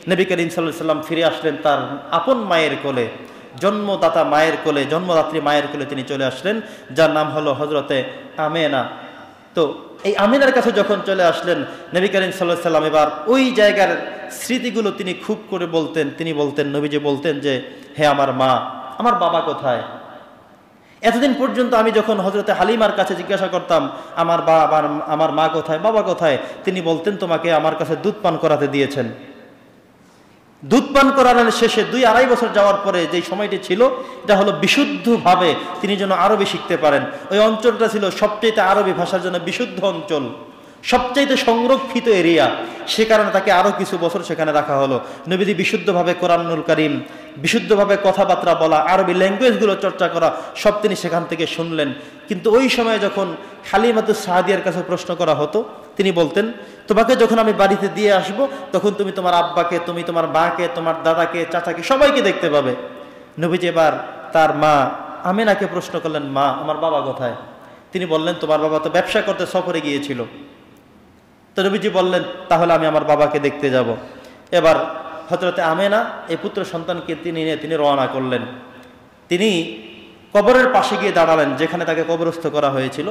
নবী করিম সাল্লাল্লাহু আলাইহি সাল্লাম ফিরে আসলেন তার আপন মায়ের কোলে, জন্মদাতা মায়ের কোলে, জন্মদাত্রী মায়ের কোলে তিনি চলে আসলেন, যার নাম হলো হযরতে আমেনা। তো এই আমিনার কাছে যখন চলে আসলেন নবী করিম সাল্লাল্লাহু আলাইহি সাল্লাম এবার ওই জায়গার স্মৃতিগুলো তিনি খুব করে বলতেন। তিনি বলতেন, নবীজি বলতেন যে, হে আমার মা, আমার বাবা কোথায়? এতদিন পর্যন্ত আমি যখন হযরতে হালিমার কাছে জিজ্ঞাসা করতাম আমার মা কোথায়, বাবা কোথায়, তিনি বলতেন তোমাকে আমার কাছে দুধ পান করাতে দিয়েছেন। দুধ পান করানোর শেষে 2-2.5 বছর যাওয়ার পরে যে সময়টি ছিল, এটা হলো বিশুদ্ধভাবে তিনি যেন আরবি শিখতে পারেন। ওই অঞ্চলটা ছিল সবচেয়ে আরবি ভাষার জন্য বিশুদ্ধ অঞ্চল, সবচাইতে সংরক্ষিত এরিয়া। সে কারণে তাকে আরও কিছু বছর সেখানে রাখা হলো। নবীজি বিশুদ্ধভাবে কোরআনুল কারীম, বিশুদ্ধভাবে কথাবার্তা বলা, আরবি ল্যাঙ্গুয়েজগুলো চর্চা করা, সব তিনি সেখান থেকে শুনলেন। কিন্তু ওই সময় যখন হালিমাতুস সাদিয়ার কাছে প্রশ্ন করা হতো, তিনি বলতেন, তোমাকে যখন আমি বাড়িতে দিয়ে আসব, তখন তুমি তোমার আব্বাকে, তুমি তোমার মাকে, তোমার দাদাকে, চাচাকে, সবাইকে দেখতে পাবে। নবীজি এবার তার মা আমিনাকে প্রশ্ন করলেন, মা, আমার বাবা কোথায়? তিনি বললেন, তোমার বাবা তো ব্যবসা করতে সফরে গিয়েছিল। তো নবীজি বললেন, তাহলে আমি আমার বাবাকে দেখতে যাব। এবার হযরতে আমেনা এই পুত্র সন্তানকে তিনি রওনা করলেন। তিনি কবরের পাশে গিয়ে দাঁড়ালেন, যেখানে তাকে কবরস্থ করা হয়েছিল।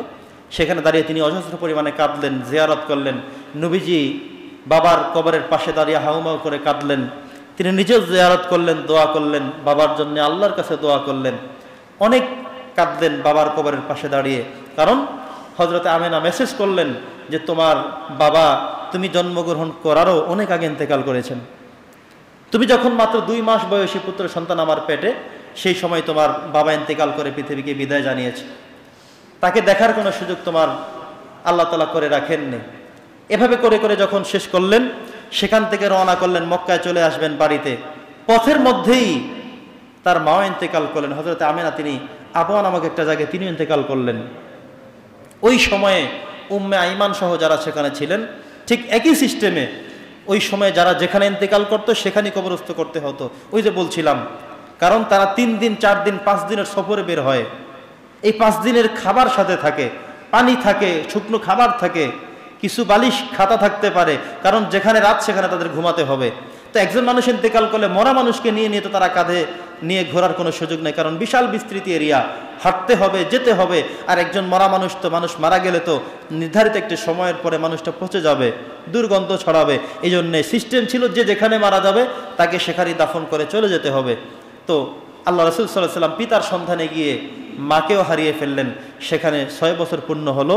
সেখানে দাঁড়িয়ে তিনি অজস্র পরিমাণে কাঁদলেন, জিয়ারত করলেন। নবীজি বাবার কবরের পাশে দাঁড়িয়ে হাউমাউ করে কাঁদলেন। তিনি নিজেও জিয়ারত করলেন, দোয়া করলেন, বাবার জন্য আল্লাহর কাছে দোয়া করলেন। অনেক কাঁদলেন বাবার কবরের পাশে দাঁড়িয়ে, কারণ হযরতে আমেনা মেসেজ করলেন যে তোমার বাবা, তুমি জন্মগ্রহণ করারও অনেক আগে ইন্তেকাল করেছেন। তুমি যখন মাত্র 2 মাস বয়সী পুত্র সন্তান আমার পেটে, সেই সময় তোমার বাবা ইন্তেকাল করে পৃথিবীকে বিদায় জানিয়েছে। তাকে দেখার কোনো সুযোগ তোমার আল্লাহ তাআলা করে রাখেননি। এভাবে করে করে যখন শেষ করলেন, সেখান থেকে রওনা করলেন, মক্কায় চলে আসবেন বাড়িতে। পথের মধ্যেই তার মাও ইন্তেকাল করলেন। হযরতে আমেনা তিনি আবওয়া নামক একটা জায়গায় তিনি ইন্তেকাল করলেন। ওই সময়ে উম্মে আইমান সহ যারা সেখানে ছিলেন, ঠিক একই সিস্টেমে ওই সময়ে যারা যেখানে ইন্তেকাল করতো সেখানেই কবরস্থ করতে হতো। ওই যে বলছিলাম, কারণ তারা 3 দিন 4 দিন 5 দিনের সফরে বের হয়। এই 5 দিনের খাবার সাথে থাকে, পানি থাকে, শুকনো খাবার থাকে, কিছু বালিশ খাতা থাকতে পারে, কারণ যেখানে রাত সেখানে তাদের ঘুমাতে হবে। তো একজন মানুষ ইন্তেকাল করলে মরা মানুষকে নিয়ে তো তারা কাঁধে নিয়ে ঘোরার কোনো সুযোগ নেই, কারণ বিশাল বিস্তৃত এরিয়া, হাঁটতে হবে, যেতে হবে। আর একজন মরা মানুষ, তো মানুষ মারা গেলে তো নির্ধারিত একটি সময়ের পরে মানুষটা পচে যাবে, দুর্গন্ধ ছড়াবে। এই জন্যে সিস্টেম ছিল যে যেখানে মারা যাবে তাকে সেখানেই দাফন করে চলে যেতে হবে। তো আল্লাহ রাসূল সাল্লাল্লাহু আলাইহি ওয়াসাল্লাম পিতার সন্ধানে গিয়ে মাকেও হারিয়ে ফেললেন। সেখানে 6 বছর পূর্ণ হলো,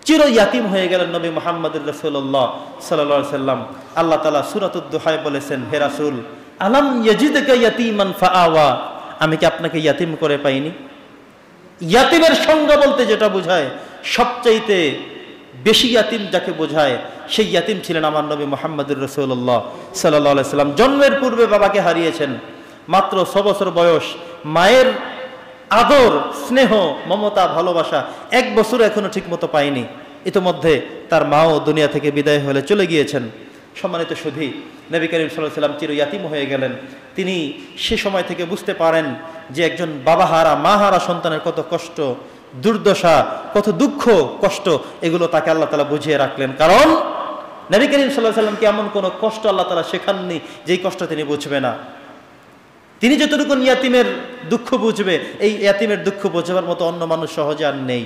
চির ইয়াতিম হয়ে গেলেন নবী মুহাম্মদুর রাসূলুল্লাহ সাল্লাল্লাহু আলাইহি ওয়াসাল্লাম। আল্লাহ তাআলা সূরাতুদ দুহায় বলেছেন, হে রাসূল, আলাম ইয়াজিদকা ইয়াতীমান ফাআওয়া, আমি কি আপনাকে ইয়াতিম করে পাইনি? ইয়াতিমের সংজ্ঞা বলতে যেটা বোঝায়, সবচাইতে বেশি ইয়াতিম যাকে বোঝায়, সেই ইয়াতিম ছিলেন আমার নবী মুহাম্মদুর রাসূলুল্লাহ সাল্লাল্লাহু আলাইহি ওয়াসাল্লাম। জন্মের পূর্বে বাবাকে হারিয়েছেন, মাত্র 6 বছর বয়স, মায়ের আদর, স্নেহ, মমতা, ভালোবাসা 1 বছর এখনো ঠিক মতো পায়নি। ইতিমধ্যে তার মাও দুনিয়া থেকে বিদায় হলে চলে গিয়েছেন। সম্মানিত সুধী, নবী করিম সাল্লাল্লাহু আলাইহি ওয়াসাল্লাম চির ইয়াতিম হয়ে গেলেন। তিনি সে সময় থেকে বুঝতে পারেন যে একজন বাবাহারা, মাহারা সন্তানের কত কষ্ট, দুর্দশা, কত দুঃখ, কষ্ট, এগুলো তাকে আল্লাহ তাআলা বুঝিয়ে রাখলেন। কারণ নবী করিম সাল্লাল্লাহু আলাইহি ওয়াসাল্লামকে এমন কোনো কষ্ট আল্লাহ তাআলা শেখাননি যেই কষ্ট তিনি বুঝবে না। তিনি যতটুকু ইয়াতিমের দুঃখ বুঝবে, এই ইয়াতিমের দুঃখ বোঝাবার মতো অন্য মানুষ সহজে আর নেই।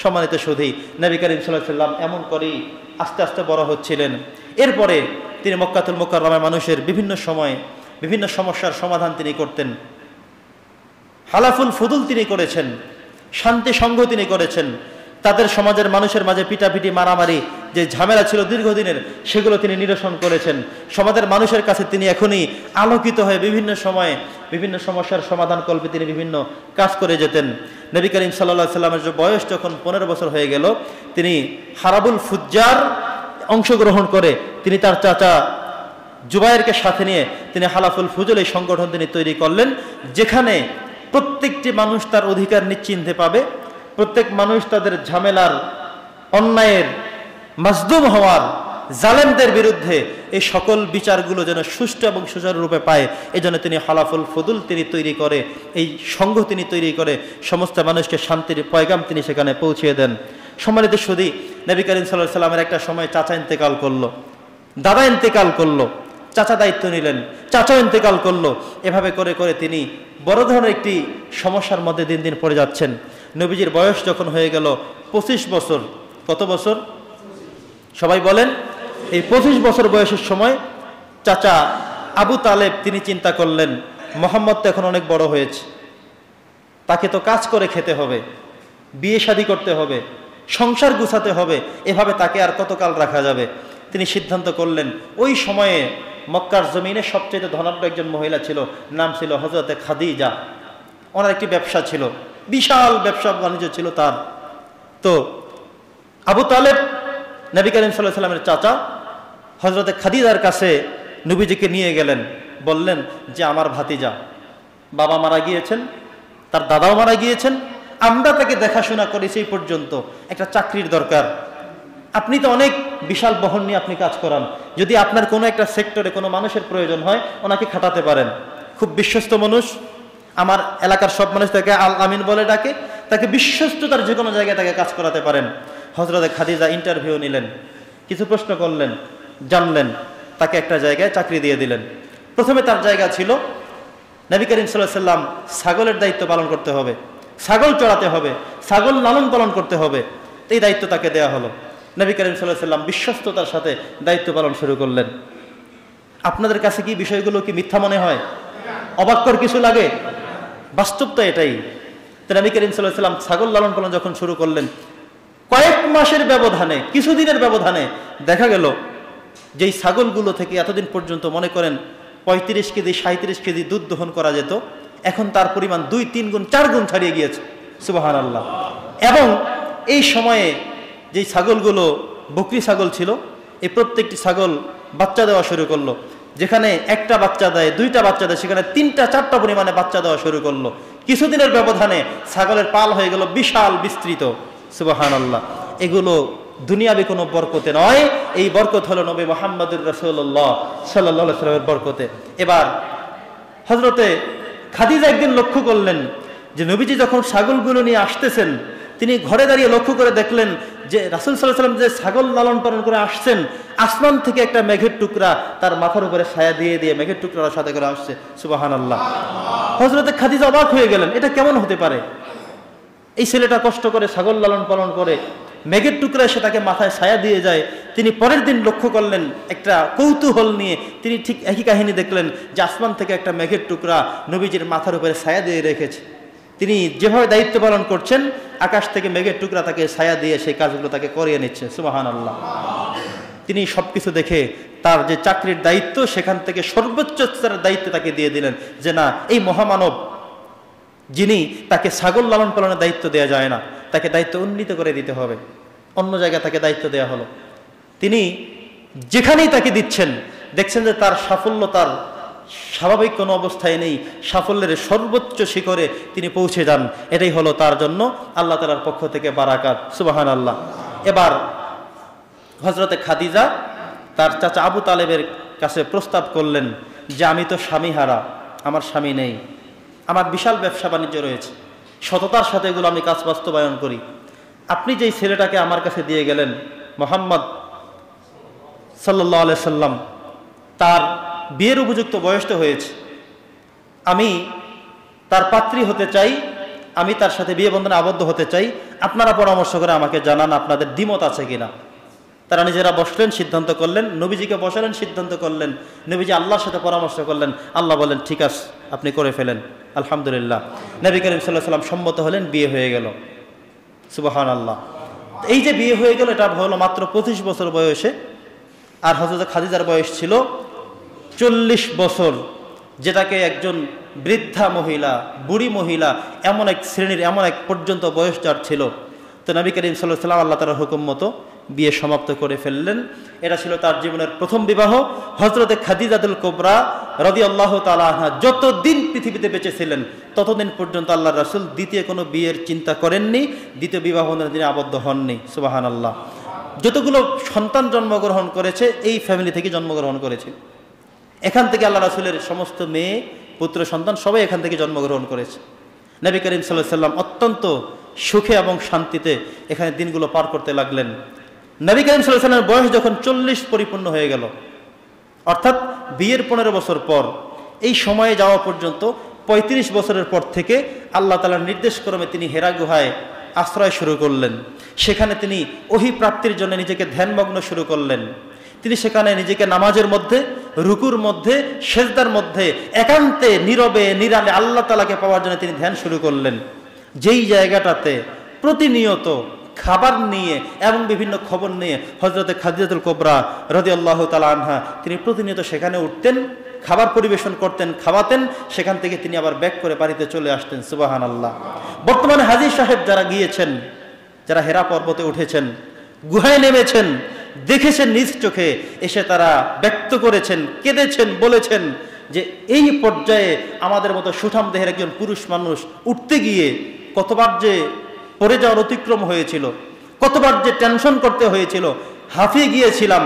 সম্মানিত সুধী, নবী করিম সাল্লাল্লাহু আলাইহি ওয়াসাল্লাম এমন করেই আস্তে আস্তে বড় হচ্ছিলেন। এরপরে তিনি মক্কাতুল মুকাররমায় মানুষের বিভিন্ন সময় বিভিন্ন সমস্যার সমাধান তিনি করতেন। হালাফুল ফুদুল তিনি করেছেন, শান্তি সংঘ তিনি করেছেন। তাদের সমাজের মানুষের মাঝে পিটাপিটি, মারামারি যে ঝামেলা ছিল দীর্ঘদিনের, সেগুলো তিনি নিরসন করেছেন। সমাজের মানুষের কাছে তিনি এখনই আলোকিত হয়ে বিভিন্ন সময়ে বিভিন্ন সমস্যার সমাধান কল্পে তিনি বিভিন্ন কাজ করে যেতেন। নবী করিম সাল্লাল্লাহু আলাইহি ওয়াসাল্লামের বয়স যখন 15 বছর হয়ে গেল, তিনি হারাবুল ফুজ্জার অংশগ্রহণ করে তিনি তার চাচা জুবায়েরকে সাথে নিয়ে তিনি হালাফুল ফুজুল এই সংগঠন তিনি তৈরি করলেন, যেখানে প্রত্যেকটি মানুষ তার অধিকার নিশ্চিন্তে পাবে, প্রত্যেক মানুষ তাদের ঝামেলার, অন্যায়ের, মাজলুম হওয়ার, জালেমদের বিরুদ্ধে এই সকল বিচারগুলো যেন সুষ্ঠু এবং সুচারুরূপে পায়। এই জন্য তিনি হালাফুল ফুদুল তিনি তৈরি করে, এই সংঘ তিনি তৈরি করে সমস্ত মানুষকে শান্তির পয়গাম তিনি সেখানে পৌঁছিয়ে দেন। সম্মানিত সুধী, নবী করিম সাল্লাল্লাহু আলাইহি ওয়াসাল্লামের একটা সময় চাচা ইন্তেকাল করলো। দাদা ইন্তেকাল করলো, চাচা দায়িত্ব নিলেন, চাচা ইন্তেকাল করলো। এভাবে করে করে তিনি বড় ধরনের একটি সমস্যার মধ্যে দিন দিন পড়ে যাচ্ছেন। নবীজির বয়স যখন হয়ে গেল 25 বছর, কত বছর সবাই বলেন? এই 25 বছর বয়সের সময় চাচা আবু তালেব তিনি চিন্তা করলেন, মোহাম্মদ তো এখন অনেক বড় হয়েছে, তাকে তো কাজ করে খেতে হবে, বিয়ে শাদী করতে হবে, সংসার গুছাতে হবে, এভাবে তাকে আর কতকাল রাখা যাবে। তিনি সিদ্ধান্ত করলেন, ওই সময়ে মক্কার জমিনে সবচেয়ে ধনাঢ্য একজন মহিলা ছিল, নাম ছিল হযরতে খাদিজা। ওনার একটি ব্যবসা ছিল, বিশাল ব্যবসা বাণিজ্য ছিল তার। তো আবু তালেব নবী করিম সাল্লাল্লাহু আলাইহি ওয়াসাল্লামের চাচা হযরতে খাদিজার কাছে নবীজিকে নিয়ে গেলেন, বললেন যে আমার ভাতিজা, বাবা মারা গিয়েছেন, তার দাদাও মারা গিয়েছেন, আমরা তাকে দেখাশোনা করেছি এই পর্যন্ত, একটা চাকরির দরকার। আপনি তো অনেক বিশাল বহন নিয়ে আপনি কাজ করান, যদি আপনার কোনো একটা সেক্টরে কোনো মানুষের প্রয়োজন হয় ওনাকে খাটাতে পারেন, খুব বিশ্বস্ত মানুষ, আমার এলাকার সব মানুষ তাকে আল আমিন বলে ডাকে, তাকে বিশ্বস্ততার যে কোনো জায়গায় তাকে কাজ করাতে পারেন। হযরতে খাদিজা ইন্টারভিউ নিলেন, কিছু প্রশ্ন করলেন, জানলেন, তাকে একটা জায়গায় চাকরি দিয়ে দিলেন। প্রথমে তার জায়গা ছিল নবী করিম সাল্লাল্লাহু আলাইহি ওয়াসাল্লাম ছাগলের দায়িত্ব পালন করতে হবে, ছাগল চড়াতে হবে, ছাগল লালন পালন করতে হবে, এই দায়িত্ব তাকে দেওয়া হলো। নবী করিম সাল্লাল্লাহু আলাইহি ওয়াসাল্লাম বিশ্বস্ততার সাথে দায়িত্ব পালন শুরু করলেন। আপনাদের কাছে কি বিষয়গুলো কি মিথ্যা মনে হয়? অবাক্যর কিছু লাগে? বাস্তব তো এটাই। তো নবী করিম সাল্লাল্লাহু আলাইহি ওয়াসাল্লাম ছাগল লালন পালন যখন শুরু করলেন, কয়েক মাসের ব্যবধানে, কিছুদিনের ব্যবধানে দেখা গেল যেই ছাগলগুলো থেকে এতদিন পর্যন্ত মনে করেন 35 কেজি 37 কেজি দুধ দহন করা যেত, এখন তার পরিমাণ 2-3 গুণ 4 গুণ ছাড়িয়ে গিয়েছে। সুবহানাল্লাহ। এবং এই সময়ে যেই ছাগলগুলো বকরি ছাগল ছিল, এই প্রত্যেকটি ছাগল বাচ্চা দেওয়া শুরু করলো। যেখানে একটা বাচ্চা দেয়, 2টা বাচ্চা দেয়, সেখানে 3টা 4টা পরিমাণে বাচ্চা দেওয়া শুরু করলো। কিছুদিনের ব্যবধানে ছাগলের পাল হয়ে গেল বিশাল বিস্তৃত। সুবহানাল্লাহ। এগুলো দুনিয়াবি কোনো বরকতে নয়, এই বরকত হলো নবী মুহাম্মদুর রাসূলুল্লাহ সাল্লাল্লাহু আলাইহি ওয়াসাল্লামের বরকতে। এবার হযরতে খাদিজা একদিন লক্ষ্য করলেন যে নবীজি যখন ছাগলগুলো নিয়ে আসতেছেন, তিনি ঘরে দাঁড়িয়ে লক্ষ্য করে দেখলেন যে রাসূল সাল্লাল্লাহু আলাইহি ওয়াসাল্লাম যে ছাগল লালন পালন করে আসছেন, আসমান থেকে একটা মেঘের টুকরা তার মাথার উপরে ছায়া দিয়ে দিয়ে মেঘের টুকরার সাথে করে আসছে। সুবহানাল্লাহ। হযরতে খাদিজা অবাক হয়ে গেলেন, এটা কেমন হতে পারে? এই ছেলেটা কষ্ট করে ছাগল লালন পালন করে, মেঘের টুকরা এসে তাকে মাথায় ছায়া দিয়ে যায়। তিনি পরের দিন লক্ষ্য করলেন, একটা কৌতূহল নিয়ে তিনি ঠিক একই কাহিনী দেখলেন যে আসমান থেকে একটা মেঘের টুকরা নবীজির মাথার উপরে ছায়া দিয়ে রেখেছে। তিনি যেভাবে দায়িত্ব পালন করছেন, আকাশ থেকে মেঘের টুকরা তাকে ছায়া দিয়ে সেই কাজগুলো তাকে করিয়ে নিচ্ছে। সুবহানাল্লাহ। তিনি সবকিছু দেখে তার যে চাকরির দায়িত্ব, সেখান থেকে সর্বোচ্চ স্তরের দায়িত্ব তাকে দিয়ে দিলেন যে না, এই মহামানব যিনি, তাকে ছাগল লালন পালনের দায়িত্ব দেওয়া যায় না, তাকে দায়িত্ব উন্নীত করে দিতে হবে। অন্য জায়গায় তাকে দায়িত্ব দেওয়া হলো। তিনি যেখানেই তাকে দিচ্ছেন, দেখছেন যে তার সাফল্য তার স্বাভাবিক কোনো অবস্থায় নেই, সাফল্যের সর্বোচ্চ শিখরে তিনি পৌঁছে যান। এটাই হলো তার জন্য আল্লাহ তাআলার পক্ষ থেকে বারাকাত। সুবহানাল্লাহ। এবার হযরতে খাদিজা তার চাচা আবু তালেবের কাছে প্রস্তাব করলেন যে আমি তো স্বামীহারা, আমার স্বামী নেই, আমার বিশাল ব্যবসা বাণিজ্য রয়েছে, সততার সাথে এগুলো আমি কাজ বাস্তবায়ন করি। আপনি যেই ছেলেটাকে আমার কাছে দিয়ে গেলেন, মুহাম্মদ সাল্লাল্লাহু আলাইহি সাল্লাম, তার বিয়ের উপযুক্ত বয়স তো হয়েছে, আমি তার পাত্রী হতে চাই, আমি তার সাথে বিয়ে বন্ধনে আবদ্ধ হতে চাই, আপনারা পরামর্শ করে আমাকে জানান আপনাদের দ্বিমত আছে কিনা। তারা নিজেরা বসলেন, সিদ্ধান্ত করলেন, নবীজিকে বসালেন, সিদ্ধান্ত করলেন, নবীজি আল্লাহর সাথে পরামর্শ করলেন, আল্লাহ বলেন ঠিক আছে আপনি করে ফেলেন। আলহামদুলিল্লাহ, নবী করিম সাল্লাল্লাহু আলাইহি ওয়াসাল্লাম সম্মত হলেন, বিয়ে হয়ে গেল। সুবহানাল্লাহ। এই যে বিয়ে হয়ে গেল, এটা হলো মাত্র 25 বছর বয়সে, আর হযরত খাদিজার বয়স ছিল 40 বছর, যেটাকে একজন বৃদ্ধা মহিলা, বুড়ি মহিলা, এমন এক শ্রেণীর, এমন এক পর্যন্ত বয়স যার ছিল। তো নবী করিম সাল্লাল্লাহু আলাইহি ওয়াসাল্লাম আল্লাহ তাআলার হুকুম মতো বিয়ে সমাপ্ত করে ফেললেন। এটা ছিল তার জীবনের প্রথম বিবাহ। হযরতে খাদিজাতুল কুবরা রাদিয়াল্লাহু তাআলা আনহা যতদিন পৃথিবীতে বেঁচে ছিলেন, ততদিন পর্যন্ত আল্লাহর রাসূল দ্বিতীয় কোনো বিয়ের চিন্তা করেননি, দ্বিতীয় বিবাহ বন্ধনে তিনি আবদ্ধ হননি। সুবহানাল্লাহ। যতগুলো সন্তান জন্মগ্রহণ করেছে, এই ফ্যামিলি থেকে জন্মগ্রহণ করেছে। এখান থেকে আল্লাহ রাসূলের সমস্ত মেয়ে, পুত্র সন্তান সবাই এখান থেকে জন্মগ্রহণ করেছে। নবী করিম সাল্লাল্লাহু আলাইহি ওয়াসাল্লাম অত্যন্ত সুখে এবং শান্তিতে এখানে দিনগুলো পার করতে লাগলেন। নবী করিম সাল্লাল্লাহু আলাইহি ওয়াসাল্লামের বয়স যখন 40 পরিপূর্ণ হয়ে গেল, অর্থাৎ বিয়ের 15 বছর পর, এই সময়ে যাওয়া পর্যন্ত 35 বছরের পর থেকে আল্লাহ তাআলার নির্দেশক্রমে তিনি হেরা গুহায় আশ্রয় শুরু করলেন। সেখানে তিনি ওহী প্রাপ্তির জন্য নিজেকে ধ্যানমগ্ন শুরু করলেন। তিনি সেখানে নিজেকে নামাজের মধ্যে, রুকুর মধ্যে, সেজদার মধ্যে একান্তে নীরবে নিরালে আল্লাহ তাআলাকে পাওয়ার জন্য তিনি ধ্যান শুরু করলেন। যেই জায়গাটাতে প্রতিনিয়ত খাবার নিয়ে এবং বিভিন্ন খবর নিয়ে হযরতে খাদিজাতুল কুবরা রাদিয়াল্লাহু তাআলা আনহা তিনি প্রতিনিয়ত সেখানে উঠতেন, খাবার পরিবেশন করতেন, খাওয়াতেন, সেখান থেকে তিনি আবার ব্যাক করে বাড়িতে চলে আসতেন। সুবহানাল্লাহ। বর্তমানে হাজী সাহেব যারা গিয়েছেন, যারা হেরা পর্বতে উঠেছেন, গুহায় নেমেছেন, দেখেছেন নিজ চোখে, এসে তারা ব্যক্ত করেছেন, কেঁদেছেন, বলেছেন যে এই পর্যায়ে আমাদের মতো সুঠাম দেহের একজন পুরুষ মানুষ উঠতে গিয়ে কতবার যে পড়ে যাওয়ার অতিক্রম হয়েছিল, কতবার যে টেনশন করতে হয়েছিল, হাঁফিয়ে গিয়েছিলাম,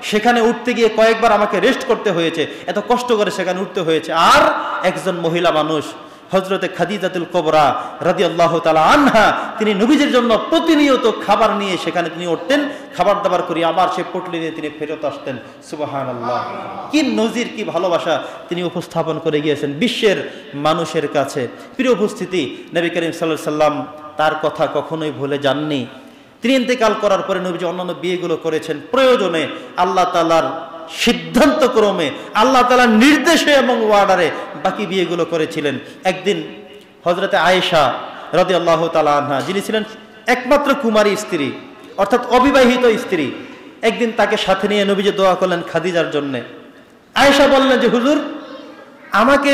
সেখানে উঠতে গিয়ে কয়েকবার আমাকে রেস্ট করতে হয়েছে, এত কষ্ট করে সেখানে উঠতে হয়েছে। আর একজন মহিলা মানুষ হযরতে খাদিজাতুল কুবরা রাদিয়াল্লাহু তাআলা আনহা তিনি নবীজির জন্য প্রতিনিয়ত খাবার নিয়ে সেখানে তিনি উঠতেন, খাবার দাবার করে আবার সে পটলি নিয়ে তিনি ফেরত আসতেন। সুবহানাল্লাহ। কি নজির, কি ভালোবাসা তিনি উপস্থাপন করে গিয়েছেন বিশ্বের মানুষের কাছে। প্রিয় উপস্থিতি, নবী করিম সাল্লাল্লাহু আলাইহি সাল্লাম তার কথা কখনোই ভুলে যাননি। তিনি ইন্তেকাল করার পরে নবীজি অন্যান্য বিয়েগুলো করেছেন প্রয়োজনে, আল্লাহ তাআলার সিদ্ধান্ত ক্রমে, আল্লাহ তাআলার নির্দেশে এবং ওয়ার্ডারে বাকি বিয়েগুলো করেছিলেন। একদিন হযরতে আয়েশা রাদিয়াল্লাহু তাআলা আনহা, যিনি ছিলেন একমাত্র কুমারী স্ত্রী, অর্থাৎ অবিবাহিত স্ত্রী, একদিন তাকে সাথে নিয়ে নবীজি দোয়া করলেন খাদিজার জন্য। আয়েশা বললেন যে হুজুর, আমাকে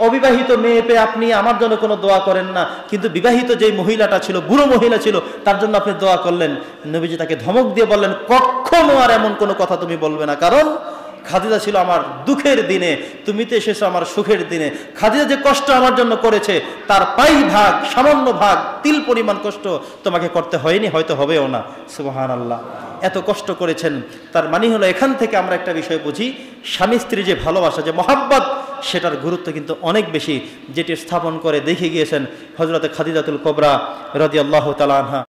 অবিবাহিত মেয়ে পেয়ে আপনি আমার জন্য কোনো দোয়া করেন না, কিন্তু বিবাহিত যে মহিলাটা ছিল, বুড়ো মহিলা ছিল, তার জন্য আপনি দোয়া করলেন। নবীজি তাকে ধমক দিয়ে বললেন, কখনো আর এমন কোনো কথা তুমি বলবে না, কারণ খাদিজা ছিল আমার দুঃখের দিনে, তুমি তো এসেছো আমার সুখের দিনে। খাদিজা যে কষ্ট আমার জন্য করেছে তার পাই ভাগ, সামান্য ভাগ, তিল পরিমাণ কষ্ট তোমাকে করতে হয়নি, হয়তো হবেও না। সুবহানাল্লাহ। এত কষ্ট করেছেন, তার মানে হলো এখান থেকে আমরা একটা বিষয় বুঝি, স্বামী স্ত্রী যে ভালোবাসা, যে মহাব্বত, সেটার গুরুত্ব কিন্তু অনেক বেশি, যেটি স্থাপন করে দেখে গিয়েছেন হযরতে খাদিজাতুল কুবরা রাদিয়াল্লাহু তাআলা আনহা।